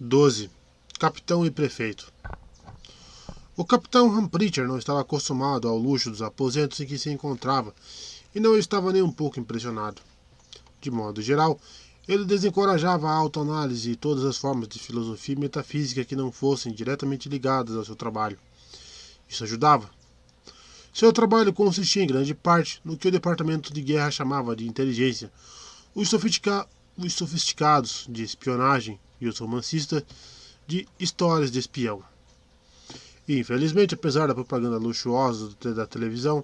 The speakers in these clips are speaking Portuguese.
12. Capitão e prefeito. O capitão Hampreacher não estava acostumado ao luxo dos aposentos em que se encontrava e não estava nem um pouco impressionado. De modo geral, ele desencorajava a autoanálise e todas as formas de filosofia e metafísica que não fossem diretamente ligadas ao seu trabalho. Isso ajudava. Seu trabalho consistia em grande parte no que o departamento de guerra chamava de inteligência, os sofisticados de espionagem e os romancistas de histórias de espião. E, infelizmente, apesar da propaganda luxuosa da televisão,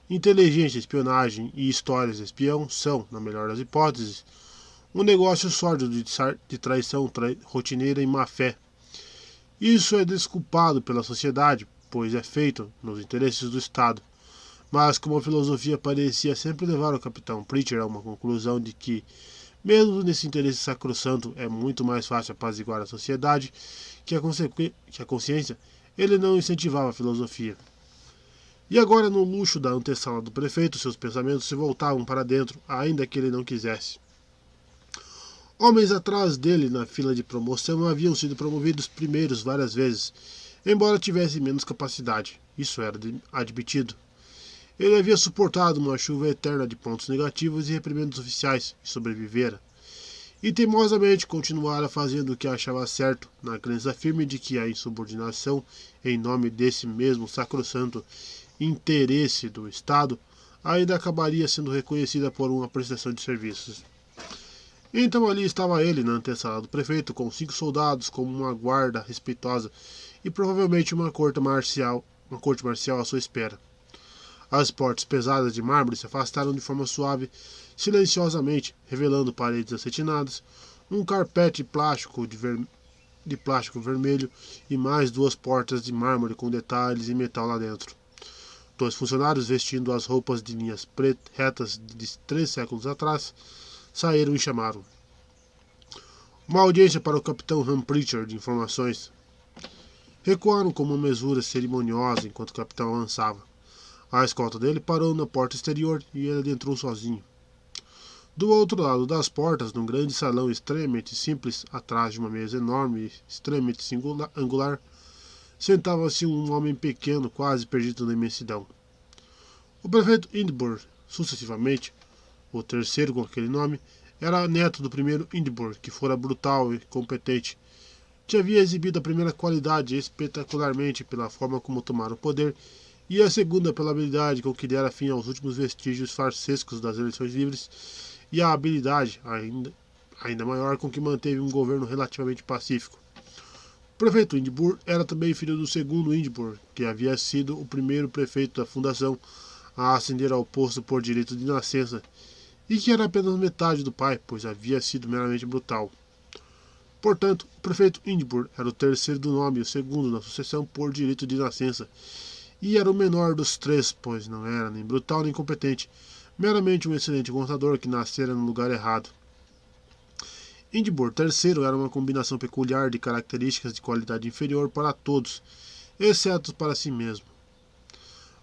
inteligência, espionagem e histórias de espião são, na melhor das hipóteses, um negócio sórdido de traição rotineira e má-fé. Isso é desculpado pela sociedade, pois é feito nos interesses do Estado. Mas como a filosofia parecia sempre levar o capitão Preacher a uma conclusão de que, mesmo nesse interesse sacrossanto, é muito mais fácil apaziguar a sociedade que a consciência, ele não incentivava a filosofia. E agora, no luxo da antessala do prefeito, seus pensamentos se voltavam para dentro, ainda que ele não quisesse. Homens atrás dele na fila de promoção haviam sido promovidos primeiros várias vezes, embora tivessem menos capacidade. Isso era admitido. Ele havia suportado uma chuva eterna de pontos negativos e reprimendas oficiais e sobrevivera. E teimosamente continuara fazendo o que achava certo, na crença firme de que a insubordinação, em nome desse mesmo sacrossanto interesse do Estado, ainda acabaria sendo reconhecida por uma prestação de serviços. Então ali estava ele, na antessala do prefeito, com 5 soldados, como uma guarda respeitosa e provavelmente uma corte marcial à sua espera. As portas pesadas de mármore se afastaram de forma suave, silenciosamente, revelando paredes acetinadas, um carpete de plástico vermelho e mais 2 portas de mármore com detalhes em metal lá dentro. 2 funcionários vestindo as roupas de linhas retas de 3 séculos atrás saíram e chamaram. Uma audiência para o capitão Hampreacher de informações. Recuaram com uma mesura cerimoniosa enquanto o capitão avançava. A escolta dele parou na porta exterior e ele adentrou sozinho. Do outro lado das portas, num grande salão extremamente simples, atrás de uma mesa enorme e extremamente angular, sentava-se um homem pequeno, quase perdido na imensidão. O prefeito Indburg, sucessivamente, o terceiro com aquele nome, era neto do primeiro Indburg, que fora brutal e competente, que havia exibido a primeira qualidade espetacularmente pela forma como tomara o poder, e a segunda pela habilidade com que dera fim aos últimos vestígios farsescos das eleições livres, e a habilidade, ainda maior, com que manteve um governo relativamente pacífico. O prefeito Indburg era também filho do segundo Indburg, que havia sido o primeiro prefeito da fundação a ascender ao posto por direito de nascença, e que era apenas metade do pai, pois havia sido meramente brutal. Portanto, o prefeito Indburg era o terceiro do nome e o segundo na sucessão por direito de nascença, e era o menor dos 3, pois não era nem brutal nem competente, meramente um excelente contador que nascera no lugar errado. Indburg III era uma combinação peculiar de características de qualidade inferior para todos, exceto para si mesmo.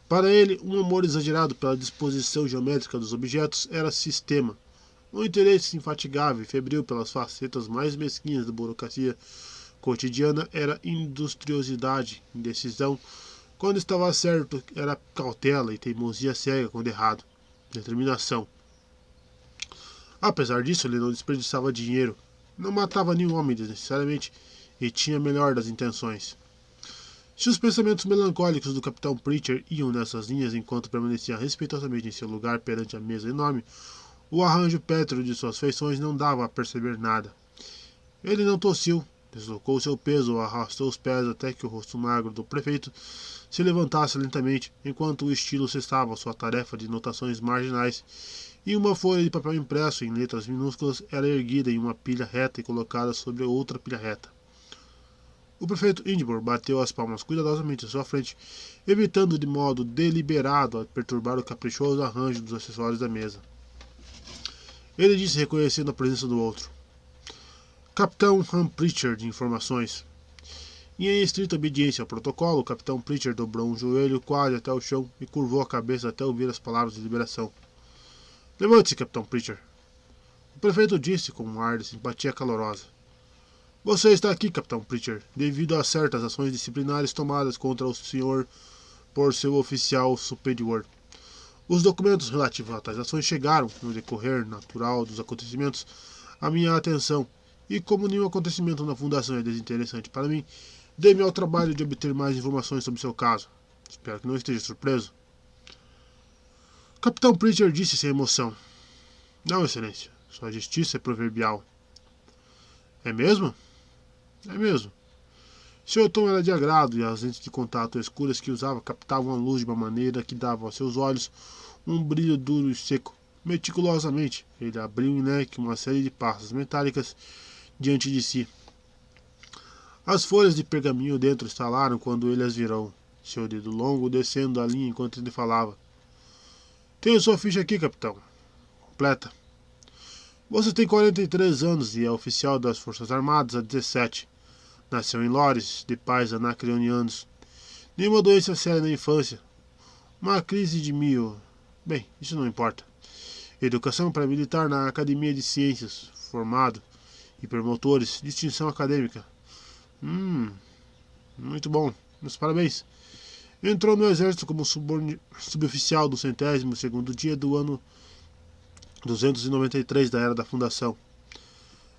Para ele, um amor exagerado pela disposição geométrica dos objetos era sistema, um interesse infatigável e febril pelas facetas mais mesquinhas da burocracia cotidiana era industriosidade, indecisão, quando estava certo era cautela e teimosia cega quando errado, determinação. Apesar disso, ele não desperdiçava dinheiro, não matava nenhum homem desnecessariamente e tinha a melhor das intenções. Se os pensamentos melancólicos do capitão Preacher iam nessas linhas enquanto permanecia respeitosamente em seu lugar perante a mesa enorme, o arranjo pétreo de suas feições não dava a perceber nada. Ele não tossiu, deslocou seu peso ou arrastou os pés até que o rosto magro do prefeito se levantasse lentamente, enquanto o estilo cessava sua tarefa de notações marginais, e uma folha de papel impresso em letras minúsculas era erguida em uma pilha reta e colocada sobre outra pilha reta. O prefeito Indburg bateu as palmas cuidadosamente à sua frente, evitando de modo deliberado perturbar o caprichoso arranjo dos acessórios da mesa. Ele disse, reconhecendo a presença do outro: Capitão Hampreacher de informações. E em estrita obediência ao protocolo, o capitão Preacher dobrou um joelho quase até o chão e curvou a cabeça até ouvir as palavras de liberação. Levante-se, capitão Preacher. O prefeito disse com um ar de simpatia calorosa. Você está aqui, Capitão Pritchard, devido a certas ações disciplinares tomadas contra o senhor por seu oficial superior. Os documentos relativos a tais ações chegaram, no decorrer natural dos acontecimentos, à minha atenção, e como nenhum acontecimento na Fundação é desinteressante para mim, dei-me ao trabalho de obter mais informações sobre seu caso. Espero que não esteja surpreso. Capitão Pritchard disse sem emoção. Não, Excelência. Sua justiça é proverbial. É mesmo? É mesmo. Seu tom era de agrado e as lentes de contato escuras que usava captavam a luz de uma maneira que dava aos seus olhos um brilho duro e seco. Meticulosamente, ele abriu em leque uma série de pastas metálicas diante de si. As folhas de pergaminho dentro estalaram quando ele as virou, seu dedo longo descendo a linha enquanto ele falava. Tenho sua ficha aqui, capitão. Completa. Você tem 43 anos e é oficial das Forças Armadas há 17. Nasceu em Lores, de pais anacreonianos. Nenhuma doença séria na infância. Uma crise de mio... Bem, isso não importa. Educação pré-militar na Academia de Ciências. Formado. Hipermotores. Distinção acadêmica. Muito bom. Meus parabéns. Entrou no exército como suboficial do 102º dia do ano 293 da Era da Fundação.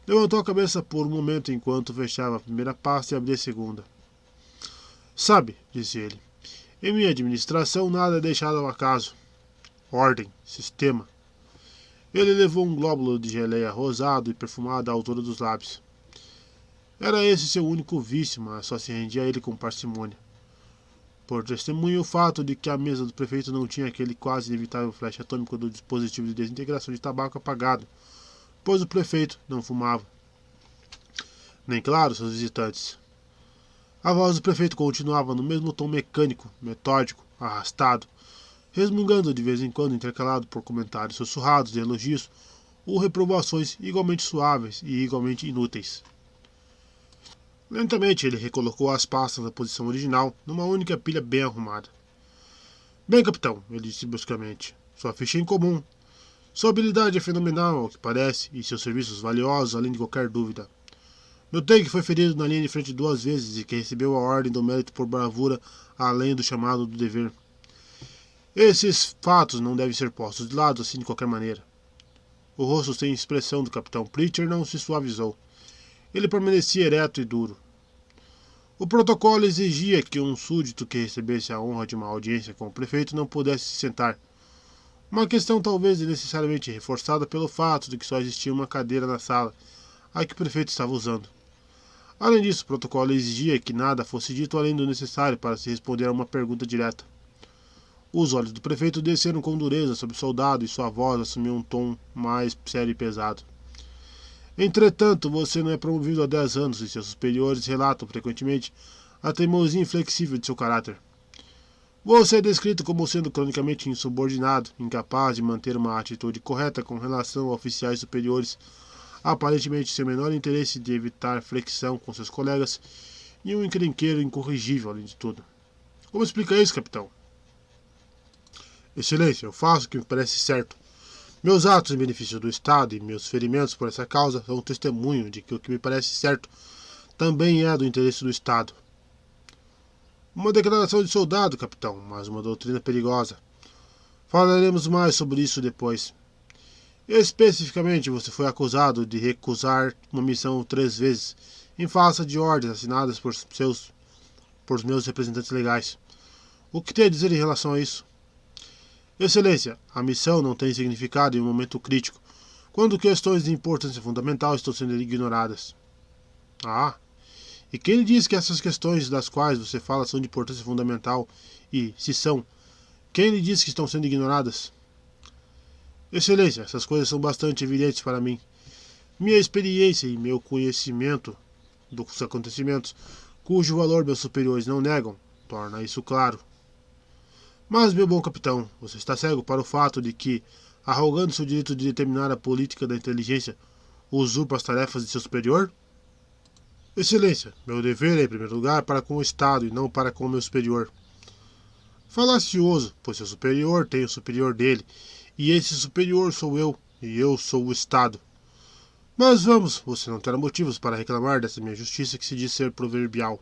Levantou a cabeça por um momento enquanto fechava a primeira pasta e abria a segunda. Sabe, disse ele, em minha administração nada é deixado ao acaso. Ordem, sistema. Ele levou um glóbulo de geleia rosado e perfumado à altura dos lábios. Era esse seu único vício, mas só se rendia a ele com parcimônia. Por testemunho o fato de que a mesa do prefeito não tinha aquele quase inevitável flash atômico do dispositivo de desintegração de tabaco apagado, pois o prefeito não fumava. Nem, claro, seus visitantes. A voz do prefeito continuava no mesmo tom mecânico, metódico, arrastado, resmungando de vez em quando intercalado por comentários sussurrados de elogios ou reprovações igualmente suaves e igualmente inúteis. Lentamente ele recolocou as pastas na posição original, numa única pilha bem arrumada. Bem, capitão, ele disse bruscamente, sua ficha é incomum. Sua habilidade é fenomenal, ao que parece, e seus serviços valiosos, além de qualquer dúvida. Notei que foi ferido na linha de frente 2 vezes e que recebeu a ordem do mérito por bravura, além do chamado do dever. Esses fatos não devem ser postos de lado assim de qualquer maneira. O rosto sem expressão do capitão Pritchard não se suavizou. Ele permanecia ereto e duro. O protocolo exigia que um súdito que recebesse a honra de uma audiência com o prefeito não pudesse se sentar. Uma questão talvez necessariamente reforçada pelo fato de que só existia uma cadeira na sala, a que o prefeito estava usando. Além disso, o protocolo exigia que nada fosse dito além do necessário para se responder a uma pergunta direta. Os olhos do prefeito desceram com dureza sobre o soldado e sua voz assumiu um tom mais sério e pesado. Entretanto, você não é promovido há 10 anos e seus superiores relatam frequentemente a teimosia inflexível de seu caráter. Você é descrito como sendo cronicamente insubordinado, incapaz de manter uma atitude correta com relação a oficiais superiores, aparentemente sem o menor interesse de evitar flexão com seus colegas e um encrenqueiro incorrigível, além de tudo. Como explica isso, capitão? Excelência, eu faço o que me parece certo. Meus atos em benefício do Estado e meus ferimentos por essa causa são um testemunho de que o que me parece certo também é do interesse do Estado. Uma declaração de soldado, capitão, mas uma doutrina perigosa. Falaremos mais sobre isso depois. Especificamente, você foi acusado de recusar uma missão 3 vezes, em face de ordens assinadas por meus representantes legais. O que tem a dizer em relação a isso? Excelência, a missão não tem significado em um momento crítico, quando questões de importância fundamental estão sendo ignoradas. Ah, e quem lhe diz que essas questões das quais você fala são de importância fundamental e, se são, quem lhe diz que estão sendo ignoradas? Excelência, essas coisas são bastante evidentes para mim. Minha experiência e meu conhecimento dos acontecimentos, cujo valor meus superiores não negam, torna isso claro. Mas, meu bom capitão, você está cego para o fato de que, arrogando-se o direito de determinar a política da inteligência, usurpa as tarefas de seu superior? Excelência, meu dever é, em primeiro lugar, para com o Estado e não para com o meu superior. Falacioso, pois seu superior tem o superior dele, e esse superior sou eu, e eu sou o Estado. Mas vamos, você não terá motivos para reclamar dessa minha justiça que se diz ser proverbial.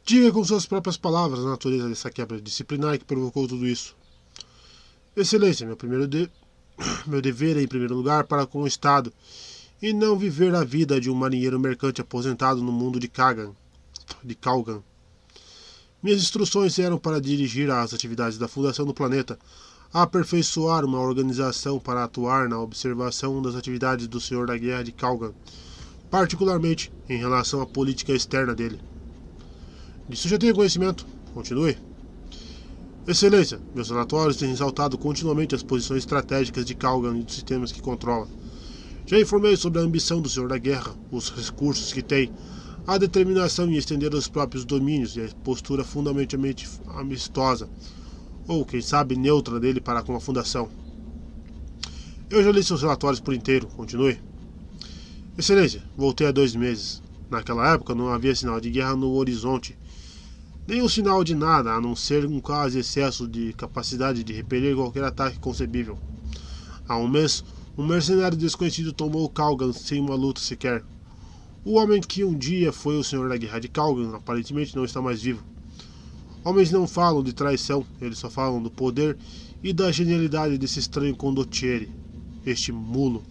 Diga com suas próprias palavras a natureza dessa quebra disciplinar que provocou tudo isso. Excelência, meu dever é, em primeiro lugar, para com o Estado, e não viver a vida de um marinheiro mercante aposentado no mundo de Calgan. Minhas instruções eram para dirigir as atividades da Fundação do Planeta, aperfeiçoar uma organização para atuar na observação das atividades do Senhor da Guerra de Calgan, particularmente em relação à política externa dele. Disso já tenho conhecimento. Continue. Excelência, meus relatórios têm ressaltado continuamente as posições estratégicas de Calgan e dos sistemas que controla. Já informei sobre a ambição do Senhor da Guerra, os recursos que tem, a determinação em estender os próprios domínios e a postura fundamentalmente amistosa, ou quem sabe neutra dele para com a Fundação. Eu já li seus relatórios por inteiro. Continue. Excelência, voltei há 2 meses. Naquela época não havia sinal de guerra no horizonte, nem um sinal de nada, a não ser um quase excesso de capacidade de repelir qualquer ataque concebível. Há um mês, um mercenário desconhecido tomou Calgan sem uma luta sequer. O homem que um dia foi o Senhor da Guerra de Calgan aparentemente não está mais vivo. Homens não falam de traição, eles só falam do poder e da genialidade desse estranho condottiere, este mulo.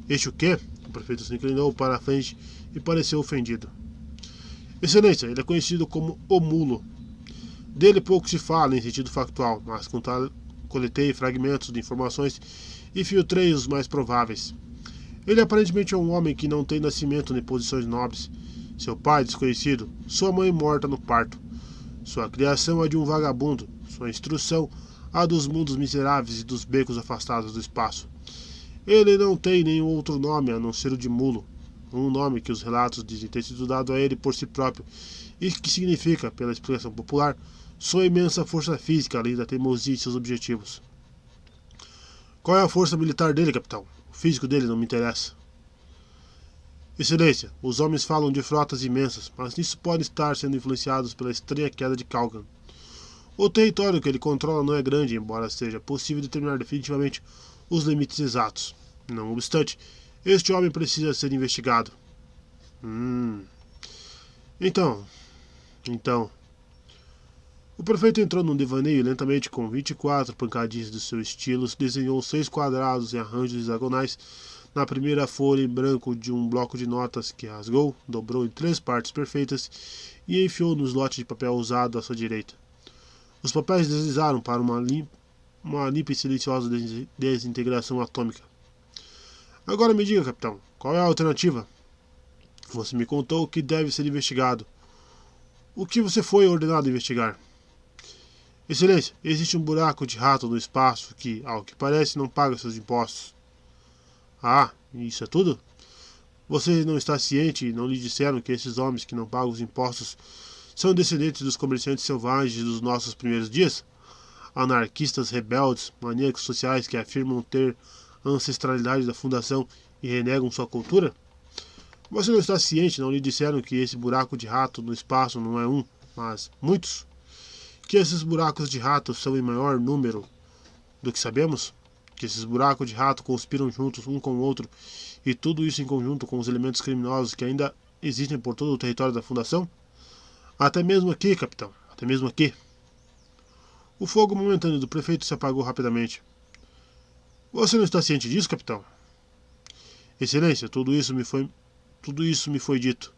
Este o quê? O prefeito se inclinou para a frente e pareceu ofendido. Excelência, ele é conhecido como o Mulo. Dele pouco se fala em sentido factual, mas coletei fragmentos de informações e filtrei os mais prováveis. Ele aparentemente é um homem que não tem nascimento nem posições nobres. Seu pai desconhecido, sua mãe morta no parto. Sua criação é de um vagabundo, sua instrução a dos mundos miseráveis e dos becos afastados do espaço. Ele não tem nenhum outro nome a não ser o de Mulo, um nome que os relatos dizem ter sido dado a ele por si próprio e que significa, pela explicação popular, sua imensa força física além da teimosia e seus objetivos. Qual é a força militar dele, capitão? O físico dele não me interessa. Excelência, os homens falam de frotas imensas, mas nisso podem estar sendo influenciados pela estranha queda de Calgan. O território que ele controla não é grande, embora seja possível determinar definitivamente os limites exatos. Não obstante, este homem precisa ser investigado. Então. O prefeito entrou num devaneio e lentamente, com 24 pancadinhas do seu estilo, desenhou 6 quadrados em arranjos hexagonais na primeira folha em branco de um bloco de notas que rasgou, dobrou em 3 partes perfeitas e enfiou no slot de papel usado à sua direita. Os papéis deslizaram para uma limpa e silenciosa desintegração atômica. Agora me diga, capitão, qual é a alternativa? Você me contou que deve ser investigado. O que você foi ordenado a investigar? Excelência, existe um buraco de rato no espaço que, ao que parece, não paga seus impostos. Ah, isso é tudo? Você não está ciente e não lhe disseram que esses homens que não pagam os impostos são descendentes dos comerciantes selvagens dos nossos primeiros dias? Anarquistas rebeldes, maníacos sociais que afirmam ter a ancestralidade da fundação e renegam sua cultura? Você não está ciente, não lhe disseram que esse buraco de rato no espaço não é um, mas muitos? Que esses buracos de rato são em maior número do que sabemos? Que esses buracos de rato conspiram juntos um com o outro e tudo isso em conjunto com os elementos criminosos que ainda existem por todo o território da Fundação? Até mesmo aqui, capitão, até mesmo aqui. O fogo momentâneo do prefeito se apagou rapidamente. Você não está ciente disso, capitão? Excelência, tudo isso me foi dito.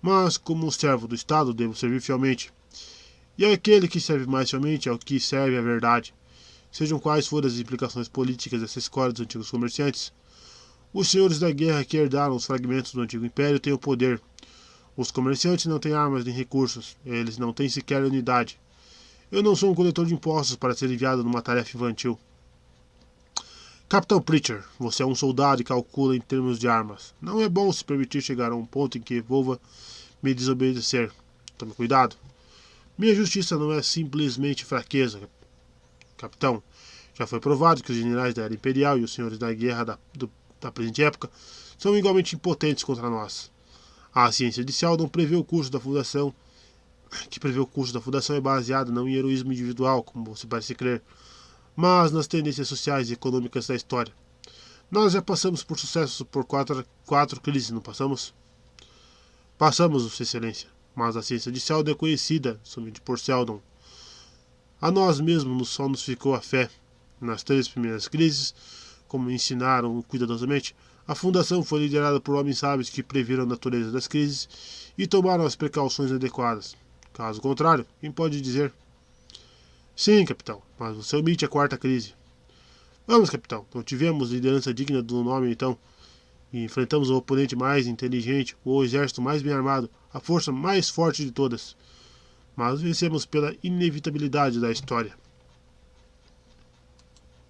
Mas, como um servo do Estado, devo servir fielmente. E aquele que serve mais fielmente é o que serve a verdade. Sejam quais forem as implicações políticas dessa escola dos antigos comerciantes, os senhores da guerra que herdaram os fragmentos do antigo império têm o poder. Os comerciantes não têm armas nem recursos, eles não têm sequer unidade. Eu não sou um coletor de impostos para ser enviado numa tarefa infantil. Capitão Preacher, você é um soldado e calcula em termos de armas. Não é bom se permitir chegar a um ponto em que envolva me desobedecer. Tome cuidado. Minha justiça não é simplesmente fraqueza, capitão. Já foi provado que os generais da Era Imperial e os senhores da guerra da presente época são igualmente impotentes contra nós. A ciência de Seldon prevê o curso da Fundação, é baseada não em heroísmo individual, como você parece crer, mas nas tendências sociais e econômicas da história. Nós já passamos por sucesso por quatro crises, não passamos? Passamos, Vossa Excelência, mas a ciência de Seldon é conhecida somente por Seldon. A nós mesmos só nos ficou a fé. Nas 3 primeiras crises, como ensinaram cuidadosamente, a fundação foi liderada por homens sábios que previram a natureza das crises e tomaram as precauções adequadas. Caso contrário, quem pode dizer? Sim, capitão, mas você omite a 4ª crise. Vamos, capitão, não tivemos liderança digna do nome então, e enfrentamos o oponente mais inteligente, o exército mais bem armado, a força mais forte de todas. Mas vencemos pela inevitabilidade da história.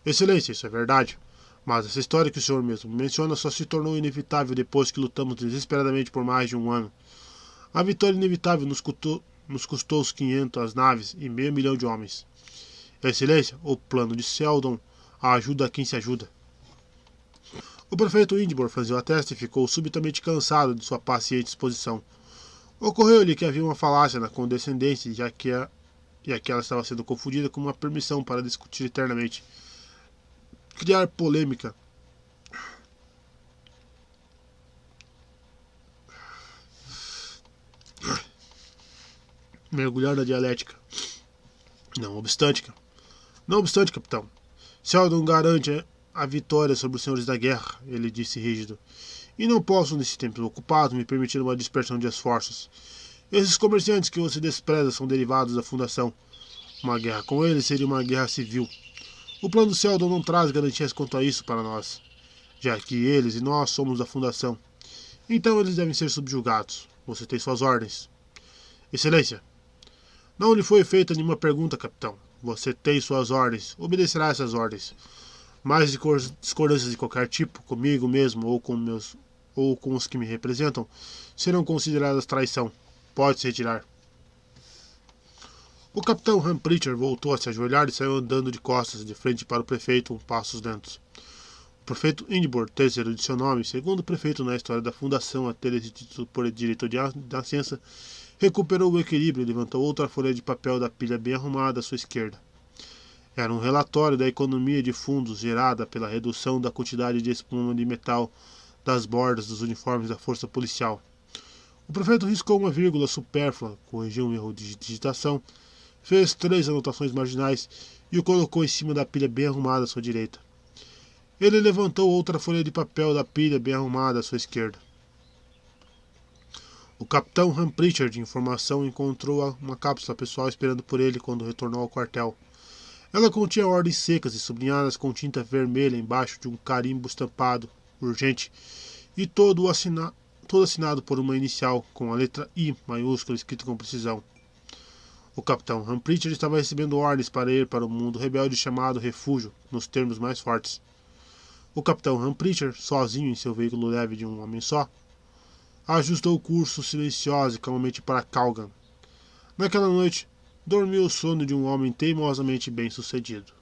Excelência, isso é verdade. Mas essa história que o senhor mesmo menciona só se tornou inevitável depois que lutamos desesperadamente por mais de um ano. A vitória inevitável nos custou os 500 naves e meio milhão de homens. Excelência, o plano de Seldon ajuda a quem se ajuda. O prefeito Indibor franziu a testa e ficou subitamente cansado de sua paciente exposição. Ocorreu-lhe que havia uma falácia na condescendência, já que ela estava sendo confundida com uma permissão para discutir eternamente. Criar polêmica. Mergulhar na dialética. Não obstante, capitão, Seldon garante a vitória sobre os senhores da guerra, ele disse rígido. E não posso, nesse tempo ocupado, me permitir uma dispersão de esforços. Esses comerciantes que você despreza são derivados da fundação. Uma guerra com eles seria uma guerra civil. O plano do Seldon não traz garantias quanto a isso para nós, já que eles e nós somos da fundação. Então eles devem ser subjugados. Você tem suas ordens. Excelência, não lhe foi feita nenhuma pergunta, capitão. Você tem suas ordens. Obedecerá essas ordens. Mais discordâncias de qualquer tipo, comigo mesmo ou com os que me representam, serão consideradas traição. Pode se retirar. O capitão Han Pritchard voltou a se ajoelhar e saiu andando de costas, de frente para o prefeito, passos lentos. O prefeito Indibor, terceiro de seu nome, segundo prefeito na história da fundação a ter esse título por diretor da ciência, recuperou o equilíbrio e levantou outra folha de papel da pilha bem arrumada à sua esquerda. Era um relatório da economia de fundos gerada pela redução da quantidade de espuma de metal das bordas dos uniformes da força policial. O prefeito riscou uma vírgula supérflua, corrigiu um erro de digitação, fez 3 anotações marginais e o colocou em cima da pilha bem arrumada à sua direita. Ele levantou outra folha de papel da pilha bem arrumada à sua esquerda. O capitão Han Pritchard, de informação, encontrou uma cápsula pessoal esperando por ele quando retornou ao quartel. Ela continha ordens secas e sublinhadas com tinta vermelha embaixo de um carimbo estampado, urgente, e todo assinado por uma inicial, com a letra I maiúscula escrita com precisão. O capitão Han Pritchard estava recebendo ordens para ir para o mundo rebelde chamado Refúgio, nos termos mais fortes. O capitão Han Pritchard, sozinho em seu veículo leve de um homem só, ajustou o curso silencioso e calmamente para Calgan. Naquela noite, dormiu o sono de um homem teimosamente bem-sucedido.